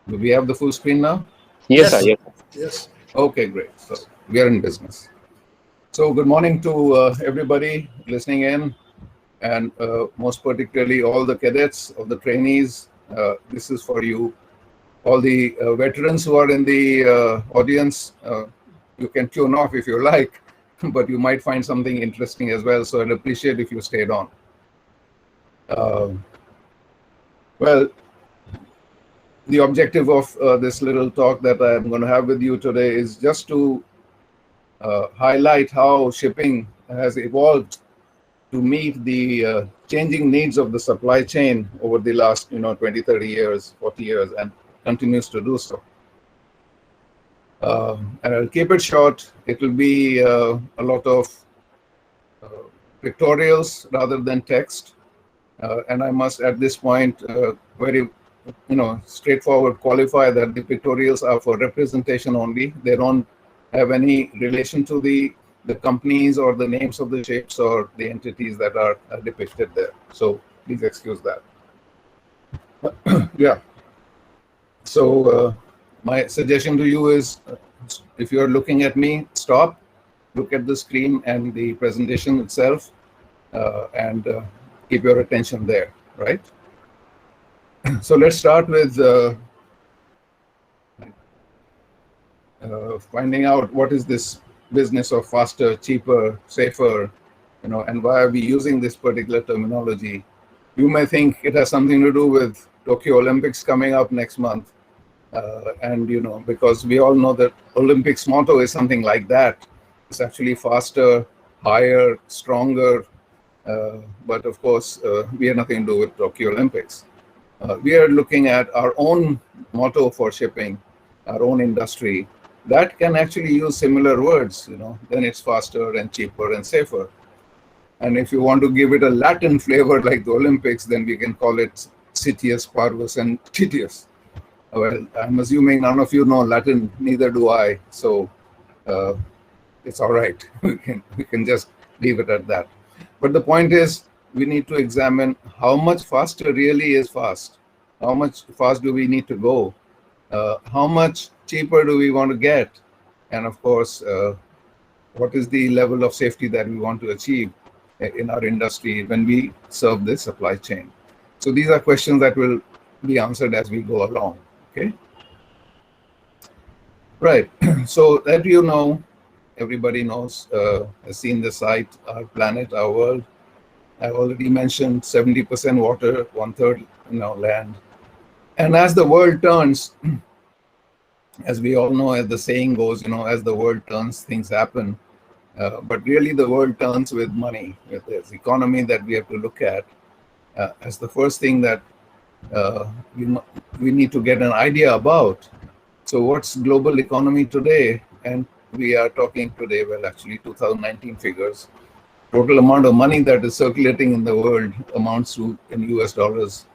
Do we have the full screen now? Yes, sir. Yes. Yes. Okay, great. So we are in business. So good morning to everybody listening in, and most particularly all the cadets, all the trainees. This is for you. All the veterans who are in the audience, you can tune off if you like, but you might find something interesting as well. So I'd appreciate if you stayed on. Well, the objective of this little talk that I'm going to have with you today is just to highlight how shipping has evolved to meet the changing needs of the supply chain over the last 20, 30 years, 40 years, and continues to do so. And I'll keep it short. It will be a lot of pictorials rather than text. And I must at this point very straightforward qualify that the pictorials are for representation only. They don't have any relation to the companies or the names of the ships or the entities that are depicted there. So please excuse that. Yeah. So my suggestion to you is, if you're looking at me, stop, look at the screen and the presentation itself, and keep your attention there, right? So let's start with finding out what is this business of faster, cheaper, safer, and why are we using this particular terminology. You may think it has something to do with Tokyo Olympics coming up next month. And, because we all know that Olympics motto is something like that. It's actually faster, higher, stronger. But of course, we have nothing to do with Tokyo Olympics. We are looking at our own motto for shipping, our own industry, that can actually use similar words, then it's faster and cheaper and safer. And if you want to give it a Latin flavor like the Olympics, then we can call it Citius, Parvus, and Titius. Well, I'm assuming none of you know Latin, neither do I, so it's all right. We can just leave it at that. But the point is, we need to examine how much faster really is fast. How much fast do we need to go? How much cheaper do we want to get? And of course, what is the level of safety that we want to achieve in our industry when we serve this supply chain? So these are questions that will be answered as we go along, okay? Right, so that everybody knows, has seen the site, our planet, our world. I already mentioned 70% water, 1/3 land. And as the world turns, as we all know, as the saying goes, as the world turns, things happen. But really the world turns with money, with this economy that we have to look at as the first thing that we need to get an idea about. So what's global economy today? And we are talking today, well, actually 2019 figures. Total amount of money that is circulating in the world amounts to, in US dollars,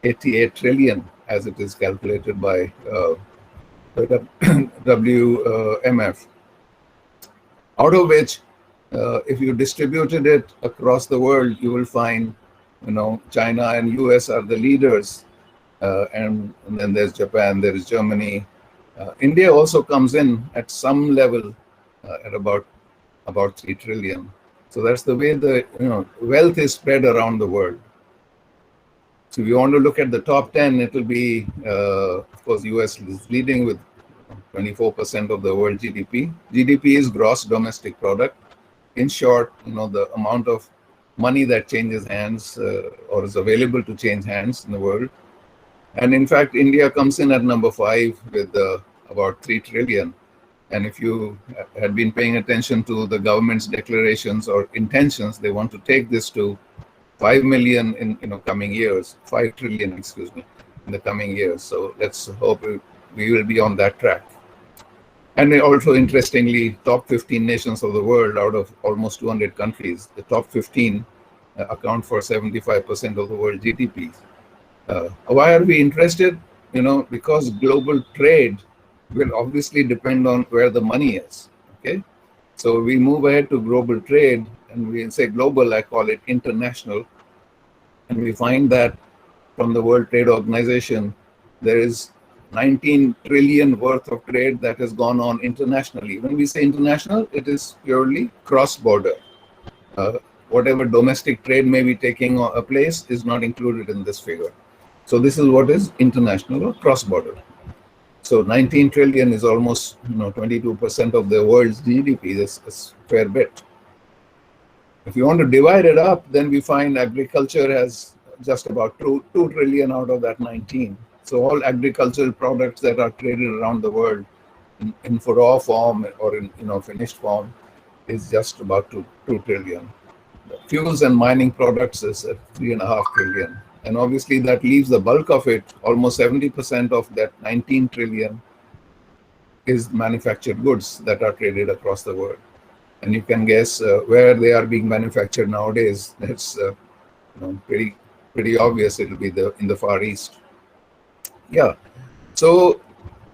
88 trillion, as it is calculated by the WMF. Out of which, if you distributed it across the world, you will find, China and US are the leaders, and then there's Japan, there is Germany. India also comes in at some level at about 3 trillion. So that's the way the wealth is spread around the world. So if you want to look at the top 10, it will be, of course, US is leading with 24% of the world GDP. GDP is gross domestic product. In short, the amount of money that changes hands or is available to change hands in the world. And in fact, India comes in at number 5 with about 3 trillion. And if you had been paying attention to the government's declarations or intentions, they want to take this to 5 million in coming years, 5 trillion, excuse me, in the coming years. So let's hope we will be on that track. And also, interestingly, top 15 nations of the world out of almost 200 countries, the top 15 account for 75% of the world GDP. Why are we interested? Because global trade will obviously depend on where the money is, okay? So we move ahead to global trade, and we say global, I call it international. And we find that from the World Trade Organization, there is 19 trillion worth of trade that has gone on internationally. When we say international, it is purely cross-border. Whatever domestic trade may be taking a place is not included in this figure. So this is what is international or cross-border. So 19 trillion is almost 22% of the world's GDP. This is a fair bit. If you want to divide it up, then we find agriculture has just about 2 trillion out of that 19. So all agricultural products that are traded around the world in for raw form or in finished form is just about 2 trillion. Fuels and mining products is at 3.5 trillion. And obviously that leaves the bulk of it, almost 70% of that 19 trillion is manufactured goods that are traded across the world. And you can guess where they are being manufactured nowadays. That's pretty obvious. It'll be in the Far East. Yeah. So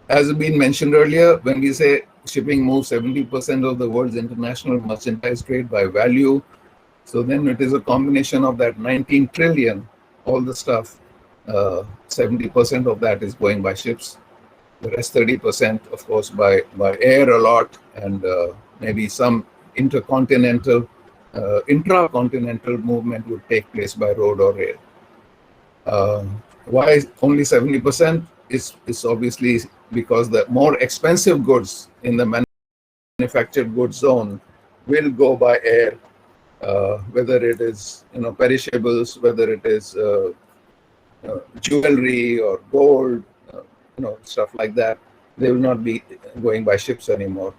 as has been mentioned earlier, when we say shipping moves 70% of the world's international merchandise trade by value, so then it is a combination of that 19 trillion, all the stuff, 70% of that is going by ships. The rest 30%, of course, by air a lot, and maybe some intracontinental movement would take place by road or rail. Why only 70%? It's obviously because the more expensive goods in the manufactured goods zone will go by air. Whether it is perishables, whether it is jewelry or gold, stuff like that, they will not be going by ships anymore,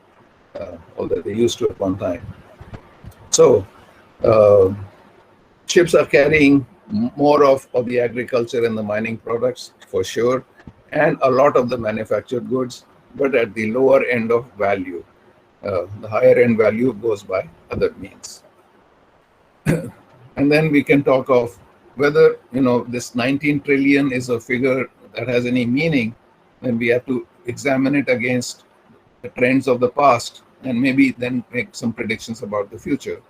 although they used to at one time. So ships are carrying more of the agriculture and the mining products for sure, and a lot of the manufactured goods, but at the lower end of value. The higher end value goes by other means. And then we can talk of whether this 19 trillion is a figure that has any meaning. Then we have to examine it against the trends of the past and maybe then make some predictions about the future.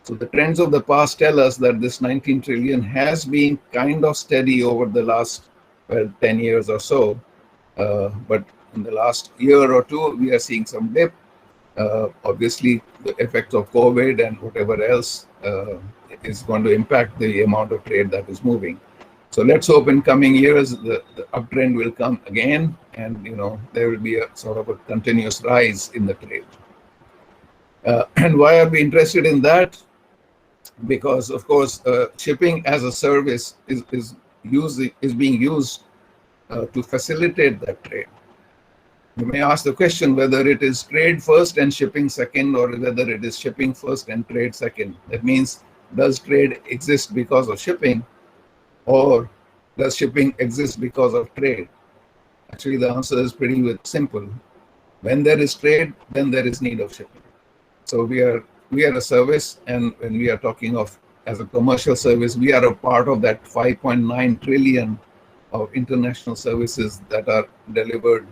So the trends of the past tell us that this 19 trillion has been kind of steady over the last 10 years or so, but in the last year or two we are seeing some dip. Obviously, the effects of COVID and whatever else is going to impact the amount of trade that is moving. So let's hope in coming years the uptrend will come again, and there will be a sort of a continuous rise in the trade. And why are we interested in that? Because of course, shipping as a service is being used to facilitate that trade. You may ask the question whether it is trade first and shipping second, or whether it is shipping first and trade second. That means, does trade exist because of shipping, or does shipping exist because of trade? Actually, the answer is pretty simple. When there is trade, then there is need of shipping. So we are a service, and when we are talking of as a commercial service, we are a part of that 5.9 trillion of international services that are delivered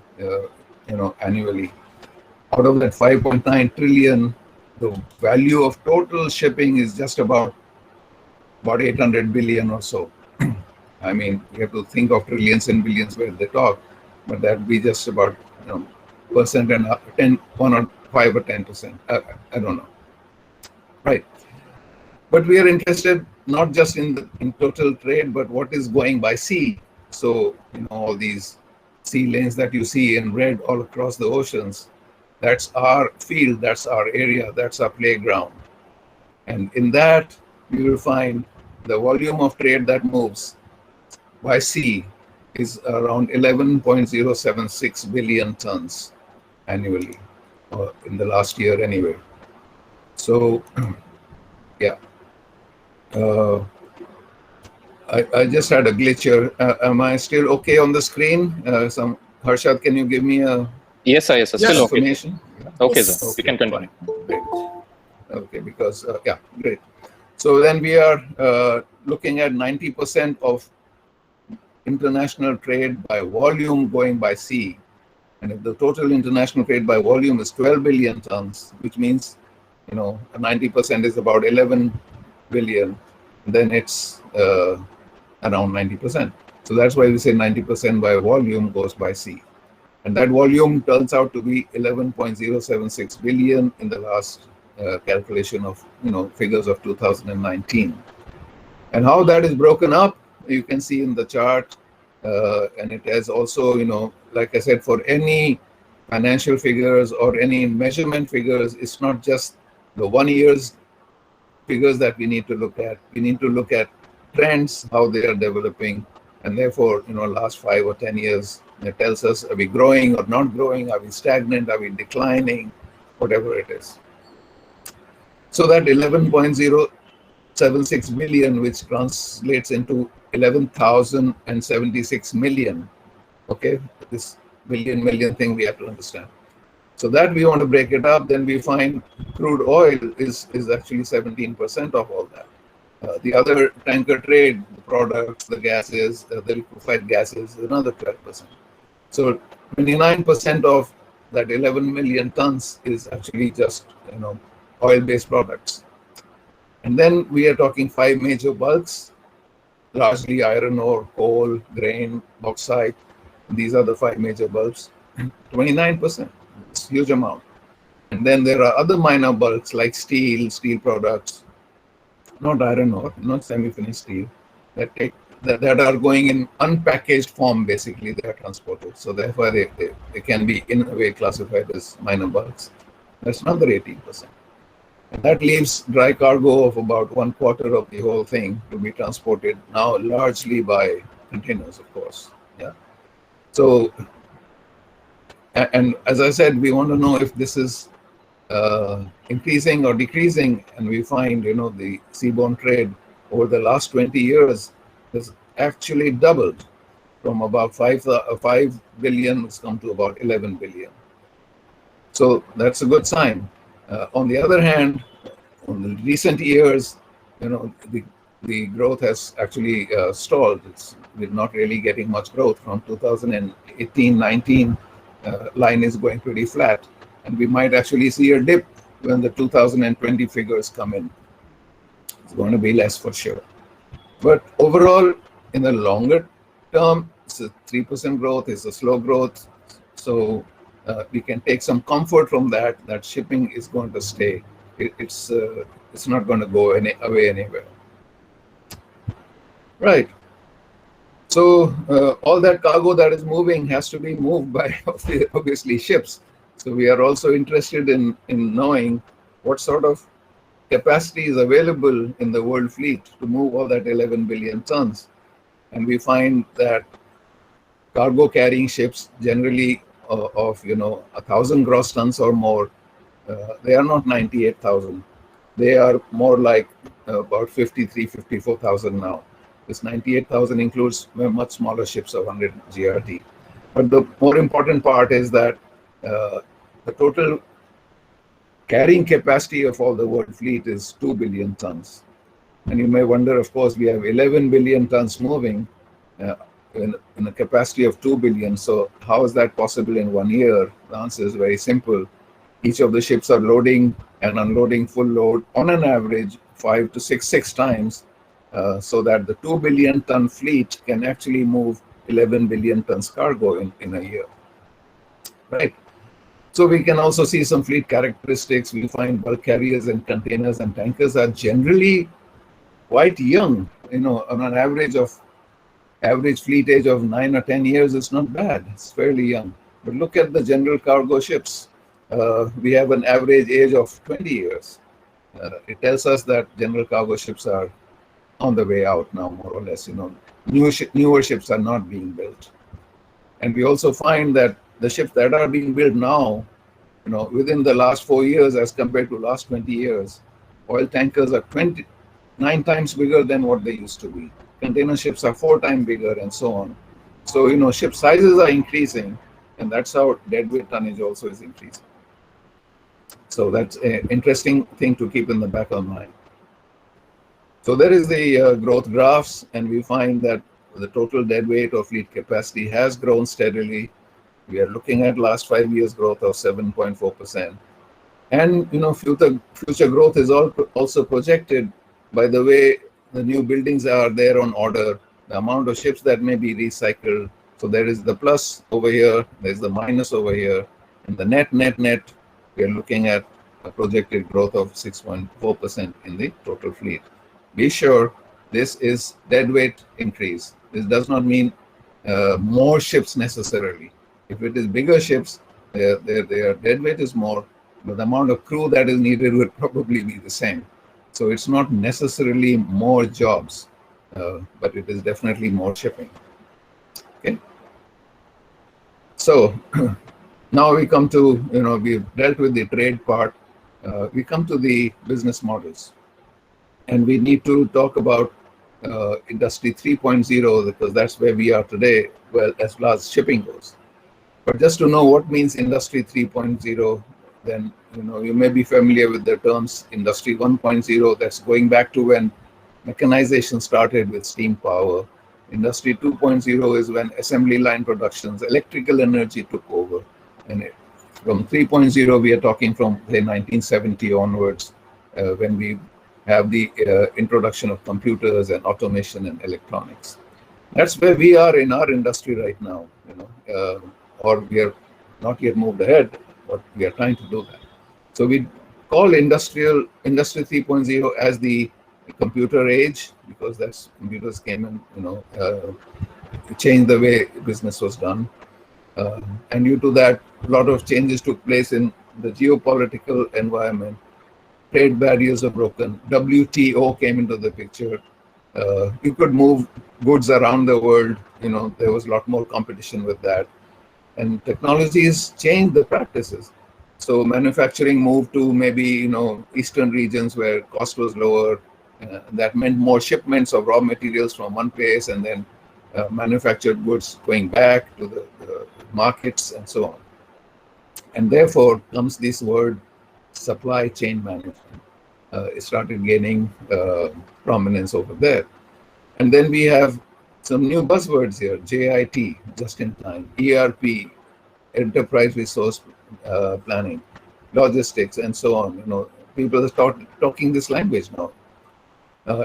annually. Out of that 5.9 trillion, the value of total shipping is just about 800 billion or so. I mean, you have to think of trillions and billions where they talk, but that would be just about percent and 1 or 5 or 10%. I don't know. Right. But we are interested not just in total trade, but what is going by sea. So all these sea lanes that you see in red all across the oceans, that's our field, that's our area, that's our playground. And in that, you will find the volume of trade that moves by sea is around 11.076 billion tons annually, in the last year anyway. So, yeah. I just had a glitch here. Am I still okay on the screen? Harshad, can you give me a Yes, sir. Still information? Okay, sir. Okay, you can continue. Great. Okay, because yeah, great. So then we are looking at 90% of international trade by volume going by sea, and if the total international trade by volume is 12 billion tons, which means 90% is about 11 billion, then it's around 90%. So that's why we say 90% by volume goes by sea. And that volume turns out to be 11.076 billion in the last calculation of figures of 2019. And how that is broken up, you can see in the chart. And it has also, like I said, for any financial figures or any measurement figures, it's not just the 1 year's figures that we need to look at. We need to look at trends, how they are developing, and therefore, last 5 or 10 years, it tells us, are we growing or not growing? Are we stagnant? Are we declining? Whatever it is. So that 11.076 billion, which translates into 11,076 million. Okay, this million thing we have to understand. So that we want to break it up, then we find crude oil is actually 17% of all that. The other tanker trade, the products, the gases, the liquefied gases, another 12%. So 29% of that 11 million tons is actually just oil-based products. And then we are talking 5 major bulks, largely iron ore, coal, grain, bauxite. These are the 5 major bulks. 29%. It's a huge amount. And then there are other minor bulks like steel products, not iron ore, not semi-finished steel, that are going in unpackaged form. Basically, they are transported. So therefore, they can be in a way classified as minor bulks. That's another 18%. And that leaves dry cargo of about 1/4 of the whole thing to be transported now, largely by containers, of course. Yeah. So, and as I said, we want to know if this is increasing or decreasing, and we find the seaborne trade over the last 20 years has actually doubled from about 5 billion, it's come to about 11 billion. So that's a good sign. On the other hand, in the recent years, the growth has actually stalled. We're not really getting much growth. From 2018-19, line is going pretty flat. And we might actually see a dip when the 2020 figures come in. It's going to be less for sure. But overall, in the longer term, it's a 3% growth, it's a slow growth. So we can take some comfort from that shipping is going to stay. It's not going to go away anywhere. Right. So all that cargo that is moving has to be moved by obviously ships. So we are also interested in knowing what sort of capacity is available in the world fleet to move all that 11 billion tons. And we find that cargo carrying ships generally of 1,000 gross tons or more, they are not 98,000. They are more like about 54,000 now. This 98,000 includes much smaller ships of 100 GRT. But the more important part is that the total carrying capacity of all the world fleet is 2 billion tons. And you may wonder, of course, we have 11 billion tons moving in a capacity of 2 billion. So how is that possible in 1 year? The answer is very simple. Each of the ships are loading and unloading full load on an average 5 to 6 times, so that the 2 billion ton fleet can actually move 11 billion tons cargo in a year. Right. So we can also see some fleet characteristics. We find bulk carriers and containers and tankers are generally quite young. On an average fleet age of 9 or 10 years is not bad. It's fairly young. But look at the general cargo ships. We have an average age of 20 years. It tells us that general cargo ships are on the way out now, more or less. Newer ships are not being built. And we also find that the ships that are being built now, within the last 4 years as compared to last 20 years, oil tankers are 29 times bigger than what they used to be. Container ships are 4 times bigger, and so on. So, ship sizes are increasing, and that's how deadweight tonnage also is increasing. So that's an interesting thing to keep in the back of mind. So there is the growth graphs, and we find that the total deadweight of fleet capacity has grown steadily. We are looking at last 5 years growth of 7.4%. And future growth is also projected by the way the new buildings are there on order. the amount of ships that may be recycled. So there is the plus over here, there's the minus over here, and the net, we are looking at a projected growth of 6.4% in the total fleet. Be sure this is deadweight increase. This does not mean more ships necessarily. If it is bigger ships, their deadweight is more, but the amount of crew that is needed will probably be the same. So it's not necessarily more jobs, but it is definitely more shipping. Okay. So now we come to, we've dealt with the trade part. We come to the business models. And we need to talk about Industry 3.0 because that's where we are today, well, as far as shipping goes. But just to know what means Industry 3.0, then you may be familiar with the terms Industry 1.0. That's going back to when mechanization started with steam power. Industry 2.0 is when assembly line productions, electrical energy took over. And from 3.0, we are talking from say 1970 onwards, when we have the introduction of computers and automation and electronics. That's where we are in our industry right now, or we are not yet moved ahead, but we are trying to do that. So we call Industry 3.0 as the computer age, because that's computers came and changed the way business was done. And due to that, a lot of changes took place in the geopolitical environment. Trade barriers are broken. WTO came into the picture. You could move goods around the world. There was a lot more competition with that. And technologies changed the practices. So manufacturing moved to maybe, eastern regions where cost was lower. That meant more shipments of raw materials from one place and then manufactured goods going back to the markets and so on. And therefore comes this word supply chain management. It started gaining prominence over there. And then we have some new buzzwords here: JIT, just in time, ERP, enterprise resource planning, logistics, and so on. People are talking this language now.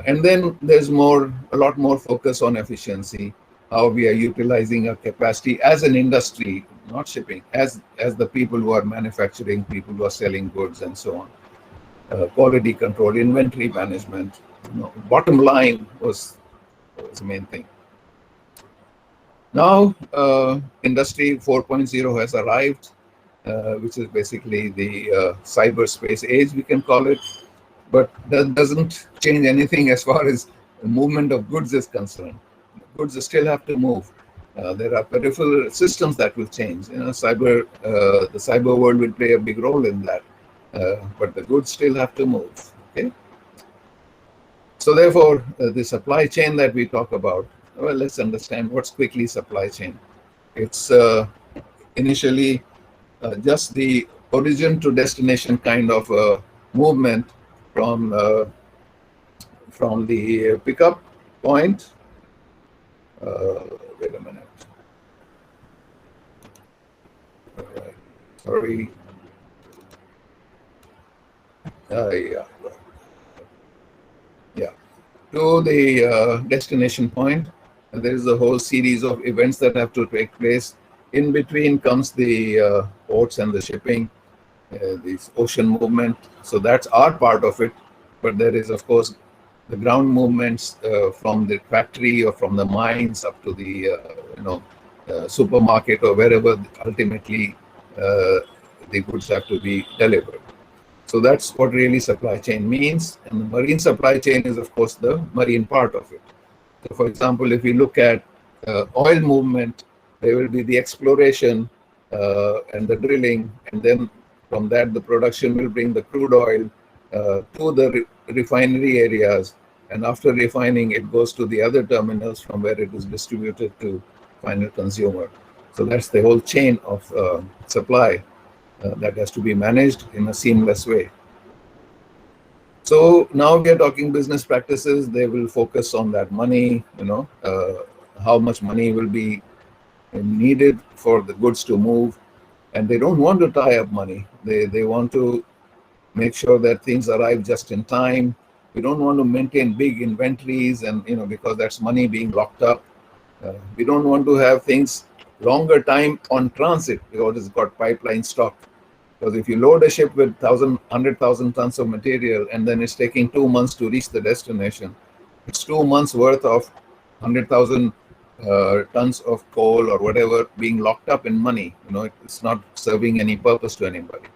And then there's a lot more focus on efficiency, how we are utilizing our capacity as an industry, not shipping, as the people who are manufacturing, people who are selling goods, and so on. Quality control, inventory management. Bottom line was the main thing. Now, Industry 4.0 has arrived, which is basically the cyberspace age, we can call it. But that doesn't change anything as far as the movement of goods is concerned. Goods still have to move. There are peripheral systems that will change. The cyber world will play a big role in that. But the goods still have to move. Okay. So therefore, the supply chain that we talk about, well, let's understand what's quickly supply chain. It's initially just the origin to destination kind of movement from the pickup point. Wait a minute. All right. Sorry. Yeah. To the destination point, and there is a whole series of events that have to take place. In between comes the ports and the shipping, this ocean movement. So that's our part of it. But there is, of course, the ground movements from the factory or from the mines up to the supermarket or wherever ultimately the goods have to be delivered. So that's what really supply chain means. And the marine supply chain is, of course, the marine part of it. So, for example, if we look at oil movement, there will be the exploration and the drilling, and then from that, the production will bring the crude oil to the refinery areas. And after refining, it goes to the other terminals from where it is distributed to final consumer. So that's the whole chain of supply that has to be managed in a seamless way. So now we are talking business practices. They will focus on that money, how much money will be needed for the goods to move. And they don't want to tie up money. They want to make sure that things arrive just in time. We don't want to maintain big inventories, and because that's money being locked up. We don't want to have things longer time on transit because it's got pipeline stock. Because if you load a ship with 100,000 tons of material and then it's taking 2 months to reach the destination, it's 2 months worth of 100,000 tons of coal or whatever being locked up in money. It's not serving any purpose to anybody.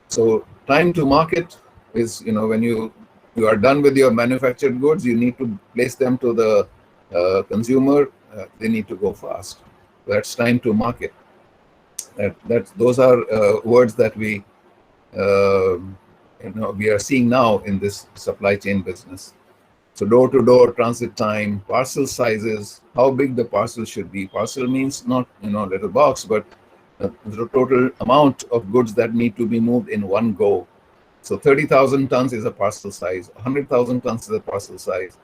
So time to market is, when you are done with your manufactured goods, you need to place them to the consumer. They need to go fast. That's time to market. Those are words that we are seeing now in this supply chain business. So door-to-door transit time, parcel sizes, how big the parcel should be. Parcel means not little box, but the total amount of goods that need to be moved in one go. So 30,000 tons is a parcel size. 100,000 tons is a parcel size.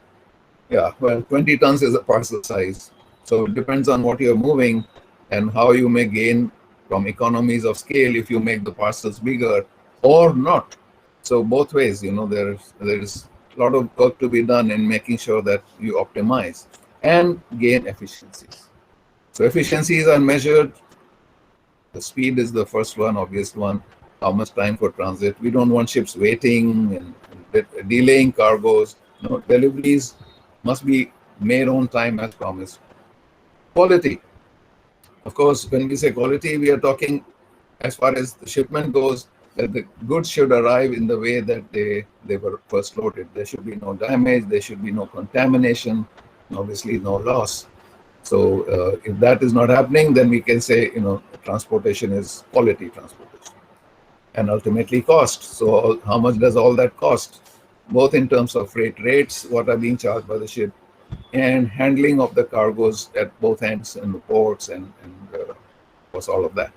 Yeah, well, 20 tons is a parcel size. So it depends on what you're moving and how you may gain from economies of scale if you make the parcels bigger or not. So both ways, there's a lot of work to be done in making sure that you optimize and gain efficiencies. So efficiencies are measured. The speed is the first one, obvious one. How much time for transit? We don't want ships waiting and delaying cargoes. Deliveries must be made on time as promised. Quality. Of course, when we say quality, we are talking as far as the shipment goes, that the goods should arrive in the way that they were first loaded. There should be no damage, there should be no contamination, and obviously no loss. So if that is not happening, then we can say, transportation is quality transportation. And ultimately cost. So how much does all that cost? Both in terms of freight rates, what are being charged by the ship, and handling of the cargoes at both ends in the ports and was all of that.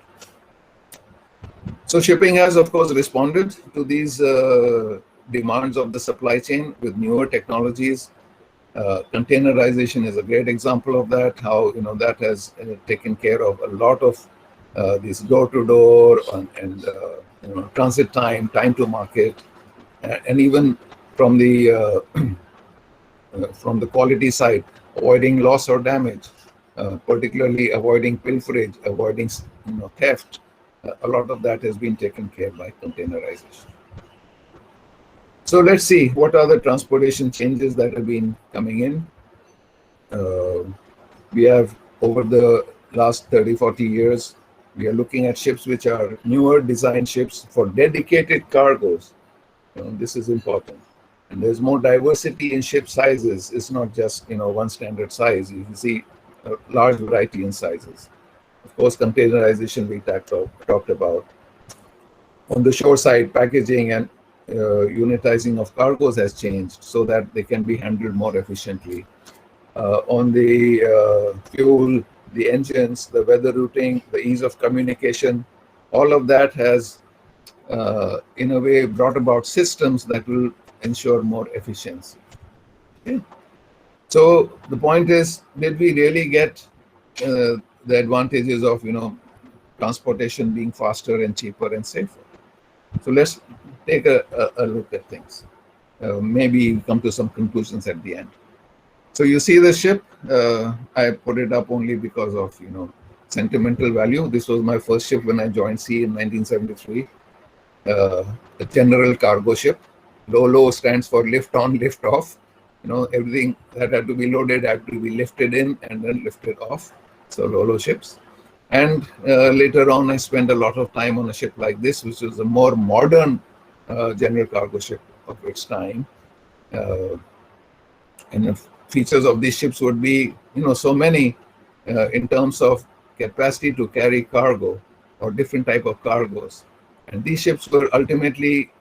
So shipping has, of course, responded to these demands of the supply chain with newer technologies. Containerization is a great example of that, how that has taken care of a lot of these door-to-door and transit time to market, and even from the quality side, avoiding loss or damage, particularly avoiding pilferage, avoiding theft. A lot of that has been taken care by containerization. So let's see what are the transportation changes that have been coming in. We have, over the last 30-40 years, we are looking at ships which are newer design ships for dedicated cargoes. This is important. And there's more diversity in ship sizes. It's not just one standard size. You can see a large variety in sizes. Of course, containerization we talked about. On the shore side, packaging and unitizing of cargoes has changed so that they can be handled more efficiently. On the fuel, the engines, the weather routing, the ease of communication, all of that has, in a way, brought about systems that will ensure more efficiency. Okay. So the point is, did we really get the advantages of transportation being faster and cheaper and safer? So let's take a look at things. Maybe come to some conclusions at the end. So you see the ship. I put it up only because of sentimental value. This was my first ship when I joined sea in 1973. A general cargo ship. LOLO stands for lift on, lift off. Everything that had to be loaded had to be lifted in and then lifted off. So LOLO ships. And later on, I spent a lot of time on a ship like this, which was a more modern general cargo ship of its time. And the features of these ships would be, so many in terms of capacity to carry cargo or different type of cargoes. And these ships were ultimately,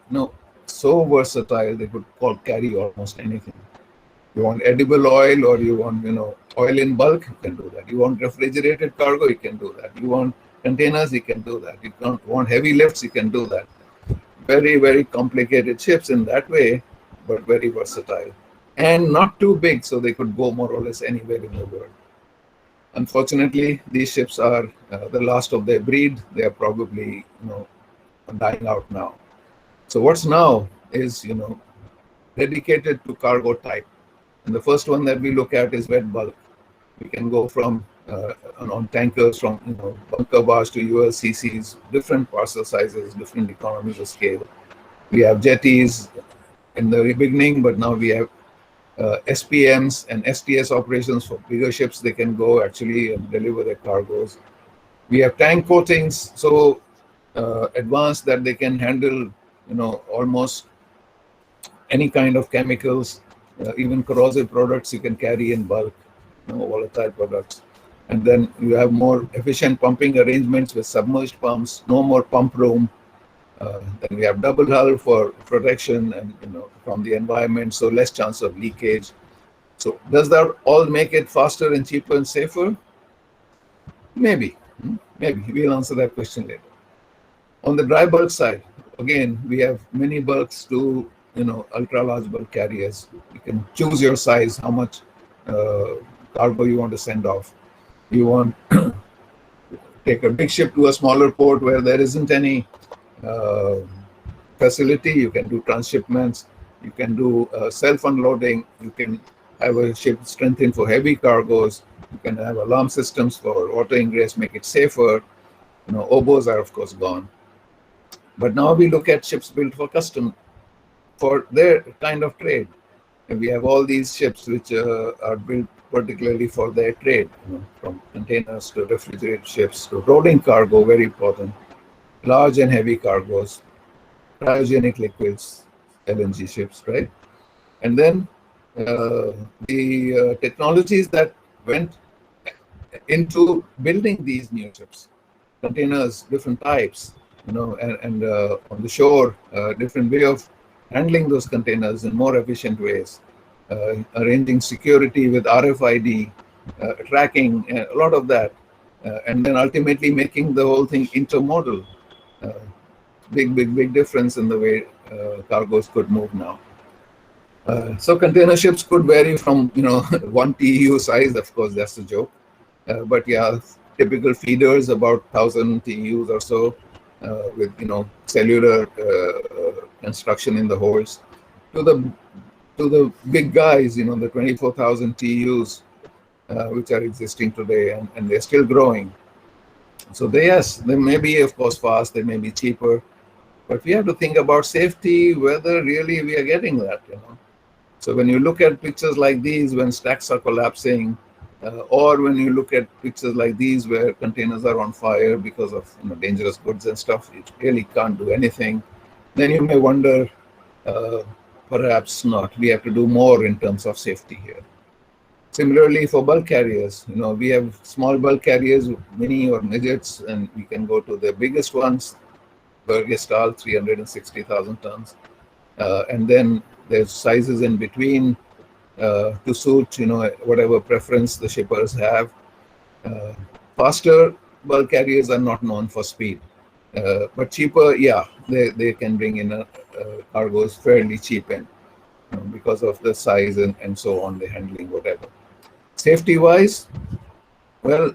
so versatile they could carry almost anything. You want edible oil, or you want oil in bulk, you can do that. You want refrigerated cargo, you can do that. You want containers, you can do that. You want heavy lifts, you can do that. Very, very complicated ships in that way, but very versatile and not too big, so they could go more or less anywhere in the world. Unfortunately, these ships are the last of their breed. They are probably dying out now. So what's now is dedicated to cargo type. And the first one that we look at is wet bulk. We can go from on tankers from bunker bars to ULCCs, different parcel sizes, different economies of scale. We have jetties in the beginning, but now we have SPMs and STS operations for bigger ships. They can go actually and deliver their cargoes. We have tank coatings so advanced that they can handle almost any kind of chemicals, even corrosive products you can carry in bulk, volatile products. And then you have more efficient pumping arrangements with submerged pumps, no more pump room. Then we have double hull for protection and from the environment, so less chance of leakage. So does that all make it faster and cheaper and safer? Maybe. Maybe. We'll answer that question later. On the dry bulk side, again, we have many bulks to ultra large bulk carriers. You can choose your size, how much cargo you want to send off. You want take a big ship to a smaller port where there isn't any facility. You can do transshipments. You can do self-unloading. You can have a ship strengthened for heavy cargoes. You can have alarm systems for water ingress, make it safer. Oboes are of course gone. But now we look at ships built for custom, for their kind of trade. And we have all these ships which are built particularly for their trade, from containers to refrigerated ships to rolling cargo, very important, large and heavy cargoes, cryogenic liquids, LNG ships, right? And then the technologies that went into building these new ships, containers, different types, and on the shore, different way of handling those containers in more efficient ways, arranging security with RFID, tracking, a lot of that, and then ultimately making the whole thing intermodal. Big difference in the way cargoes could move now. So container ships could vary from 1 TEU size, of course that's a joke, but yeah, typical feeders about 1,000 TEUs or so, with cellular construction in the holds, to the big guys, the 24,000 TEUs, which are existing today, and they're still growing. So they may be of course fast, they may be cheaper, but we have to think about safety, whether really we are getting that. So when you look at pictures like these when stacks are collapsing, or when you look at pictures like these where containers are on fire because of dangerous goods and stuff, it really can't do anything, then you may wonder, perhaps not. We have to do more in terms of safety here. Similarly, for bulk carriers, we have small bulk carriers, mini or midgets, and we can go to the biggest ones, Bergestal, 360,000 tons, and then there's sizes in between to suit whatever preference the shippers have. Faster bulk carriers are not known for speed, but cheaper, yeah, they can bring in cargoes fairly cheap, and because of the size and so on, the handling, whatever. Safety wise, well,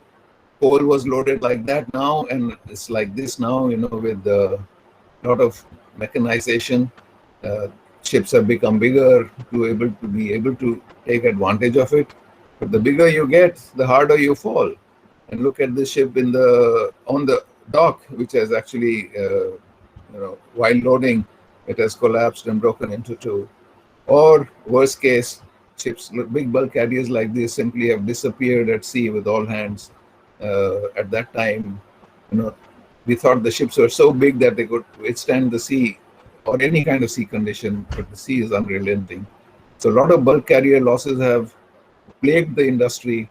coal was loaded like that now, and it's like this now, with a lot of mechanization. Ships have become bigger to be able to take advantage of it. But the bigger you get, the harder you fall. And look at this ship on the dock, which has actually, while loading, it has collapsed and broken into two. Or worst case, ships, big bulk carriers like this simply have disappeared at sea with all hands. At that time, we thought the ships were so big that they could withstand the sea or any kind of sea condition, but the sea is unrelenting. So a lot of bulk carrier losses have plagued the industry,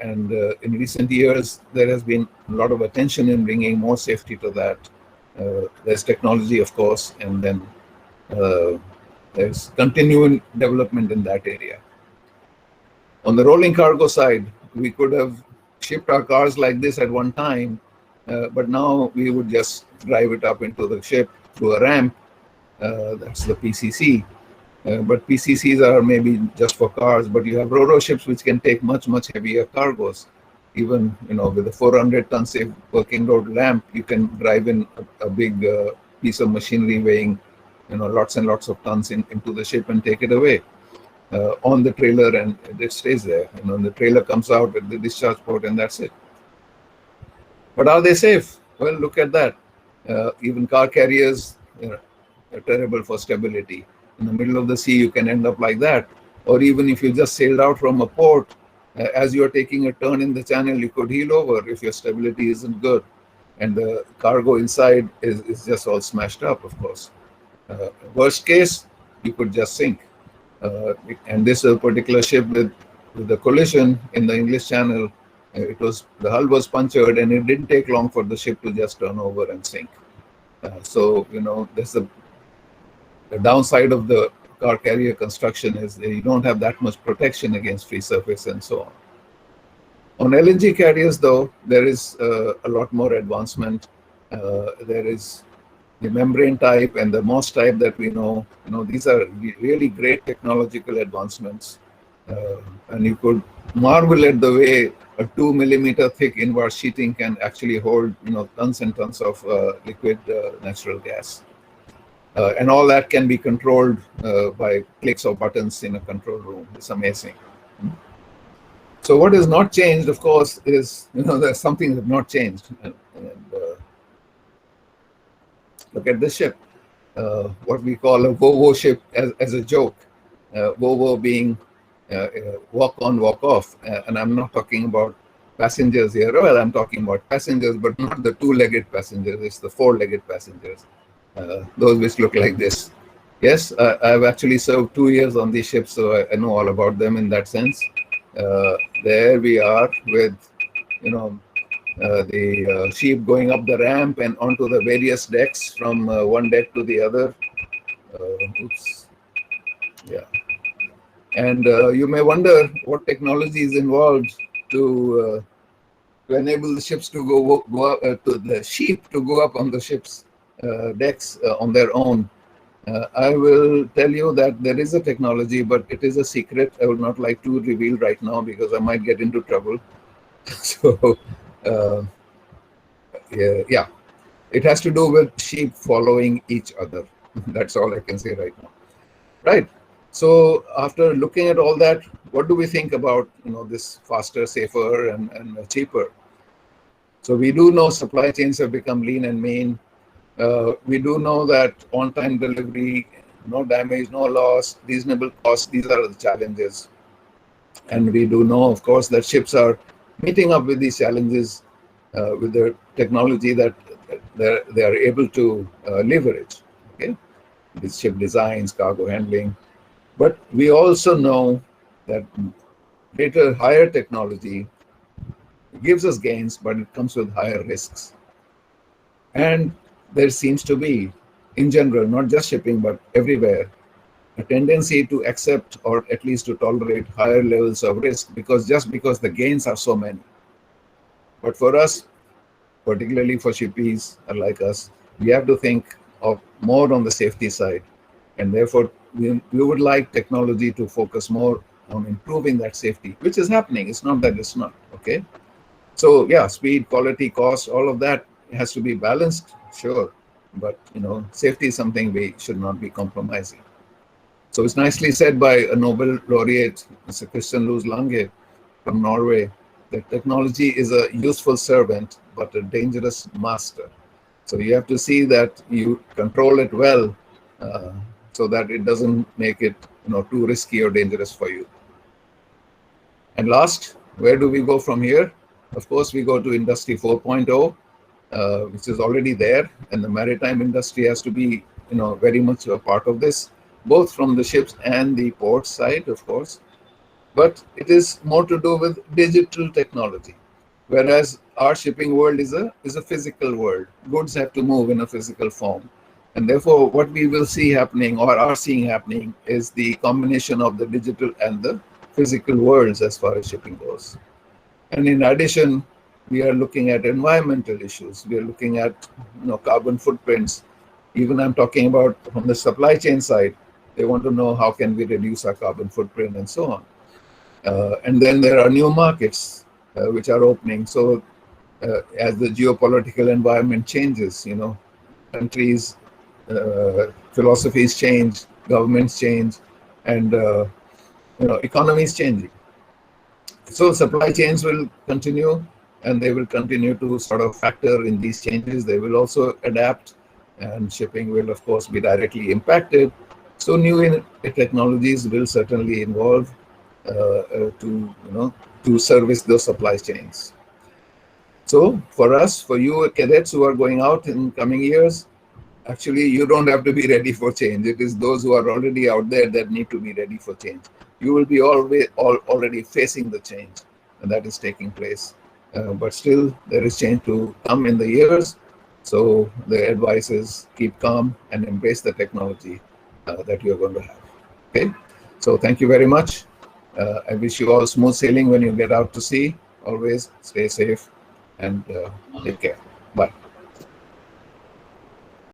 and in recent years, there has been a lot of attention in bringing more safety to that. There's technology, of course, and then there's continuing development in that area. On the rolling cargo side, we could have shipped our cars like this at one time, but now we would just drive it up into the ship through a ramp. That's the PCC. But PCCs are maybe just for cars, but you have ro-ro ships which can take much heavier cargoes. Even with a 400-ton safe working load lamp, you can drive in a big piece of machinery weighing lots and lots of tons into the ship and take it away on the trailer, and it stays there. The trailer comes out at the discharge port, and that's it. But are they safe? Well, look at that. Even car carriers are terrible for stability. In the middle of the sea, you can end up like that. Or even if you just sailed out from a port, as you are taking a turn in the channel, you could heel over if your stability isn't good. And the cargo inside is just all smashed up, of course. Worst case, you could just sink. And this particular ship with the collision in the English Channel, the hull was punctured, and it didn't take long for the ship to just turn over and sink. So there's the downside of the car carrier construction is that you don't have that much protection against free surface and so on. On LNG carriers, though, there is a lot more advancement. There is the membrane type and the MOS type that we know. These are really great technological advancements. And you could marvel at the way a 2 millimeter thick inward sheeting can actually hold tons and tons of liquid natural gas. And all that can be controlled by clicks of buttons in a control room. It's amazing. So what has not changed, of course, is there's something that not changed. And look at this ship, what we call a Volvo ship as a joke. Volvo being walk on, walk off. And I'm not talking about passengers here. Well, I'm talking about passengers, but not the two-legged passengers. It's the four-legged passengers, those which look like this. Yes, I've actually served 2 years on these ships, so I know all about them in that sense. There we are with, the sheep going up the ramp and onto the various decks from one deck to the other. Oops. Yeah. And you may wonder what technology is involved to enable the ships to go up, to the sheep to go up on the ship's decks on their own. I will tell you that there is a technology, but it is a secret. I would not like to reveal right now because I might get into trouble. So, yeah, it has to do with sheep following each other. That's all I can say right now. Right. So after looking at all that, what do we think about this faster, safer, and cheaper? So we do know supply chains have become lean and mean. We do know that on-time delivery, no damage, no loss, reasonable cost, these are the challenges. And we do know, of course, that ships are meeting up with these challenges with the technology that they are able to leverage. Okay, these ship designs, cargo handling. But we also know that higher technology gives us gains, but it comes with higher risks. And there seems to be, in general, not just shipping, but everywhere, a tendency to accept or at least to tolerate higher levels of risk because the gains are so many. But for us, particularly for shippies like us, we have to think of more on the safety side. And therefore, we would like technology to focus more on improving that safety, which is happening. It's not that it's not, okay? So yeah, speed, quality, cost, all of that has to be balanced, sure. But, safety is something we should not be compromising. So it's nicely said by a Nobel laureate, Mr. Christian Luz Lange from Norway, that technology is a useful servant, but a dangerous master. So you have to see that you control it well, so that it doesn't make it too risky or dangerous for you. And last, where do we go from here? Of course, we go to Industry 4.0, which is already there, and the maritime industry has to be very much a part of this, both from the ships and the port side, of course. But it is more to do with digital technology, whereas our shipping world is a physical world. Goods have to move in a physical form. And therefore, what we will see happening or are seeing happening is the combination of the digital and the physical worlds as far as shipping goes. And in addition, we are looking at environmental issues. We are looking at carbon footprints. Even I'm talking about from the supply chain side, they want to know how can we reduce our carbon footprint and so on. And then there are new markets which are opening. So as the geopolitical environment changes, countries philosophies change, governments change, and economies changing. So supply chains will continue, and they will continue to sort of factor in these changes. They will also adapt, and shipping will, of course, be directly impacted. So new technologies will certainly involve to service those supply chains. So for us, for you cadets who are going out in coming years, actually, you don't have to be ready for change. It is those who are already out there that need to be ready for change. You will be already facing the change that is taking place. But still, there is change to come in the years. So the advice is keep calm and embrace the technology that you're going to have. Okay. So thank you very much. I wish you all smooth sailing when you get out to sea. Always stay safe and take care. Bye.